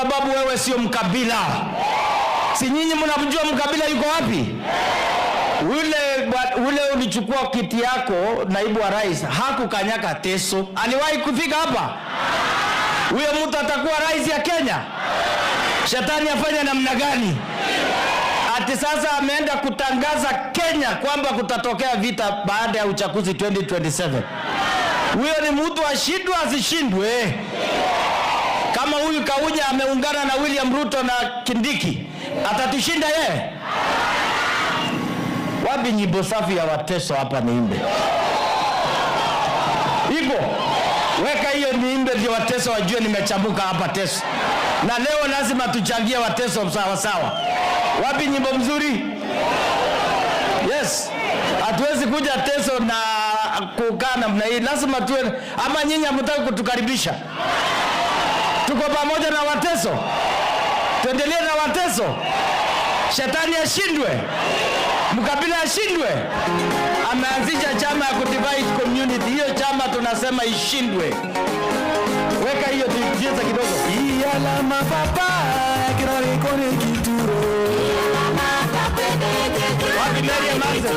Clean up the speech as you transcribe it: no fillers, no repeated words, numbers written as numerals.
sababu wewe sio mkabila. Si nyinyi mnamjua mkabila yuko wapi? Ule ulichukua kiti yako naibu wa rais, hakukanyaka Teso. Aliwahi kufika hapa? Huyo mtu atakuwa rais ya Kenya? Shetani afanya namna gani? Ati sasa ameenda kutangaza Kenya kwamba kutatokea vita baada ya uchaguzi 2027. Huyo ni mtu ashindwe asishindwe? Kama huyu Kaunya ameungana na William Ruto na Kindiki, atatushinda yeye? Wapi nyimbo safi ya Wateso hapa niimbe? Iko. Weka hiyo niimbe ndio Wateso wajue nimechambuka hapa Teso. Na leo lazima tuchangie Wateso sawa sawa. Wapi nyimbo mzuri? Yes. Hatuwezi kuja Teso na kukaa namna hii. Lazima tuwe, ama nyinyi hamtaki kutukaribisha? Tuko pamoja na Wateso. Tuendelee na Wateso. Shetani ashindwe. Mkabila ashindwe. Ameanzisha chama ya kudivide community. Hiyo chama tunasema ishindwe. Weka hiyo tuigize kidogo. Iyala mapapa kirari kone kituro. Wapi Mary Marcel?